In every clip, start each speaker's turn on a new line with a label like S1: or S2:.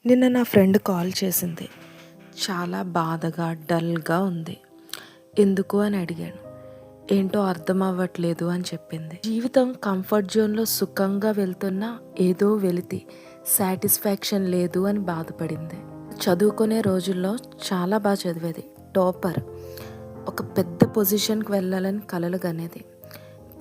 S1: నిన్న నా friend call చేసింది. చాలా బాధగా డల్గా ఉంది. ఎందుకు అని అడిగాను. ఏంటో అర్థం అవ్వట్లేదు అని చెప్పింది. జీవితం కంఫర్ట్ జోన్లో సుఖంగా వెళ్తున్నా ఏదో వెలితి సాటిస్ఫాక్షన్ లేదు అని బాధపడింది. చదువుకునే రోజుల్లో చాలా బాగా చదివేది, టాపర్, ఒక పెద్ద పొజిషన్కి వెళ్ళాలని కలలు కనేది.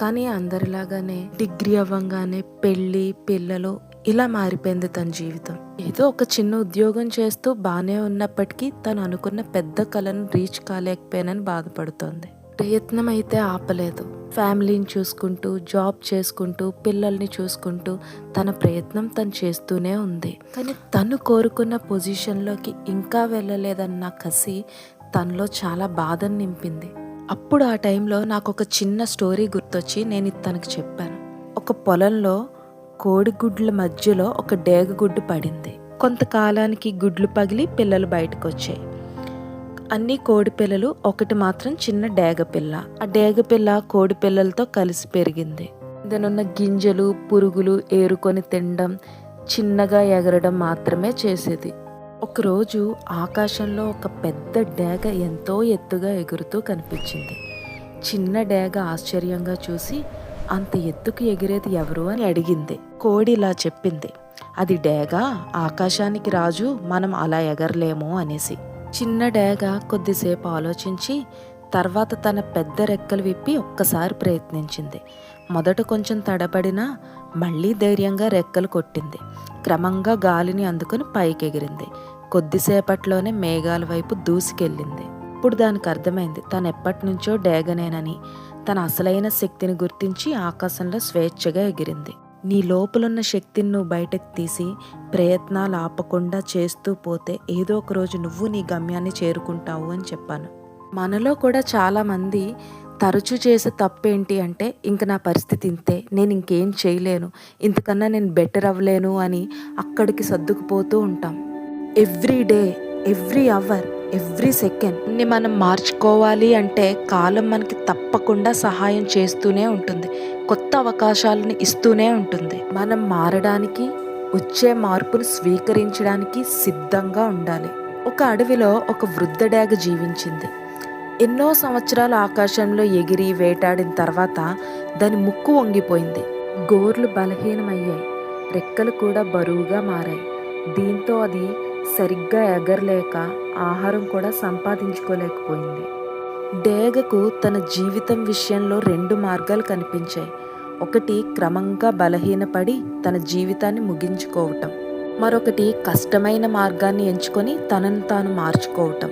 S1: కానీ అందరిలాగానే డిగ్రీ అవ్వంగానే పెళ్ళి పిల్లలు ఇలా మారిపోయింది తన జీవితం. ఏదో ఒక చిన్న ఉద్యోగం చేస్తూ బాగానే ఉన్నప్పటికీ తను అనుకున్న పెద్ద కళను రీచ్ కాలేకపోయానని బాధపడుతోంది. ప్రయత్నం అయితే ఆపలేదు. ఫ్యామిలీని చూసుకుంటూ, జాబ్ చేసుకుంటూ, పిల్లల్ని చూసుకుంటూ తన ప్రయత్నం తను చేస్తూనే ఉంది. కానీ తను కోరుకున్న పొజిషన్లోకి ఇంకా వెళ్ళలేదన్న కసి తనలో చాలా బాధను నింపింది. అప్పుడు ఆ టైంలో నాకు ఒక చిన్న స్టోరీ గుర్తొచ్చి నేను ఇది తనకు చెప్పాను. ఒక పొలంలో కోడిగుడ్ల మధ్యలో ఒక డేగగుడ్డు పడింది. కొంతకాలానికి గుడ్లు పగిలి పిల్లలు బయటకు వచ్చాయి. అన్ని కోడి పిల్లలు, ఒకటి మాత్రం చిన్న డేగపిల్ల. ఆ డేగపిల్ల కోడి పిల్లలతో కలిసి పెరిగింది. దానున్న గింజలు పురుగులు ఏరుకొని తినడం, చిన్నగా ఎగరడం మాత్రమే చేసేది. ఒకరోజు ఆకాశంలో ఒక పెద్ద డేగ ఎంతో ఎత్తుగా ఎగురుతూ కనిపించింది. చిన్న డేగ ఆశ్చర్యంగా చూసి అంత ఎత్తుకు ఎగిరేది ఎవరు అని అడిగింది. కోడి ఇలా చెప్పింది, అది డేగ, ఆకాశానికి రాజు, మనం అలా ఎగరలేము అనేసి. చిన్న డేగ కొద్దిసేపు ఆలోచించి తర్వాత తన పెద్ద రెక్కలు విప్పి ఒక్కసారి ప్రయత్నించింది. మొదట కొంచెం తడబడినా మళ్ళీ ధైర్యంగా రెక్కలు కొట్టింది. క్రమంగా గాలిని అందుకుని పైకి ఎగిరింది. కొద్దిసేపట్లోనే మేఘాల వైపు దూసుకెళ్ళింది. ఇప్పుడు దానికి అర్థమైంది తను ఎప్పటి నుంచో డేగనేనని. తన అసలైన శక్తిని గుర్తించి ఆకాశంలో స్వేచ్ఛగా ఎగిరింది. నీ లోపలున్న శక్తిని నువ్వు బయటకు తీసి ప్రయత్నాలు ఆపకుండా చేస్తూ పోతే ఏదో ఒక రోజు నువ్వు నీ గమ్యాన్ని చేరుకుంటావు అని చెప్పాను. మనలో కూడా చాలామంది తరచూ చేసే తప్పేంటి అంటే, ఇంక నా పరిస్థితి ఇంతే, నేను ఇంకేం చేయలేను, ఇంతకన్నా నేను బెటర్ అవ్వలేను అని అక్కడికి సర్దుకుపోతూ ఉంటాం. Every day, every hour, every సెకండ్ని మనం మార్చుకోవాలి అంటే కాలం మనకి తప్పకుండా సహాయం చేస్తూనే ఉంటుంది, కొత్త అవకాశాలను ఇస్తూనే ఉంటుంది. మనం మారడానికి, వచ్చే మార్పును స్వీకరించడానికి సిద్ధంగా ఉండాలి. ఒక అడవిలో ఒక వృద్ధ డేగ జీవించింది. ఎన్నో సంవత్సరాలు ఆకాశంలో ఎగిరి వేటాడిన తర్వాత దాని ముక్కు వంగిపోయింది. గోర్లు బలహీనమయ్యాయి, రెక్కలు కూడా బరువుగా మారాయి. దీంతో అది సరిగ్గా ఎగరలేక ఆహారం కూడా సంపాదించుకోలేకపోయింది. డేగకు తన జీవితం విషయంలో రెండు మార్గాలు కనిపించాయి. ఒకటి క్రమంగా బలహీనపడి తన జీవితాన్ని ముగించుకోవటం, మరొకటి కష్టమైన మార్గాన్ని ఎంచుకొని తనను తాను మార్చుకోవటం.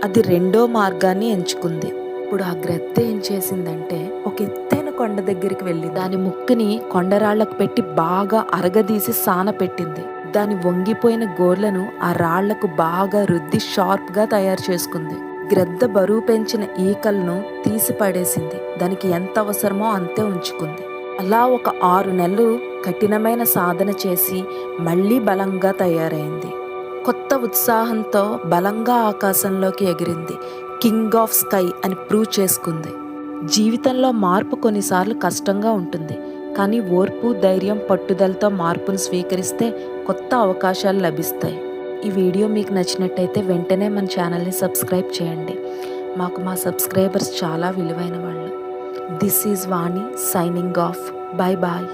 S1: అది రెండో మార్గాన్ని ఎంచుకుంది. ఇప్పుడు ఆ గ్రద్ద ఏం చేసిందంటే, ఒక ఎత్తైన కొండ దగ్గరికి వెళ్ళి దాని ముక్కుని కొండరాళ్లకు పెట్టి బాగా అరగదీసి సాన పెట్టింది. దాని వంగిపోయిన గోర్లను ఆ రాళ్లకు బాగా రుద్ది షార్ప్గా తయారు చేసుకుంది. గ్రద్ద బరువు పెంచిన ఈకలను తీసి పడేసింది. దానికి ఎంత అవసరమో అంతే ఉంచుకుంది. అలా ఒక 6 నెలలు కఠినమైన సాధన చేసి మళ్ళీ బలంగా తయారైంది. కొత్త ఉత్సాహంతో బలంగా ఆకాశంలోకి ఎగిరింది. కింగ్ ఆఫ్ స్కై అని ప్రూవ్ చేసుకుంది. జీవితంలో మార్పు కొన్నిసార్లు కష్టంగా ఉంటుంది, కానీ ఓర్పు, ధైర్యం, పట్టుదలతో మార్పును స్వీకరిస్తే కొత్త అవకాశాలు లభిస్తాయి. ఈ వీడియో మీకు నచ్చినట్టయితే వెంటనే మన ఛానల్ని సబ్స్క్రైబ్ చేయండి. మాకు మా సబ్స్క్రైబర్స్ చాలా విలువైన వాళ్ళు. This is Vani signing off. Bye bye.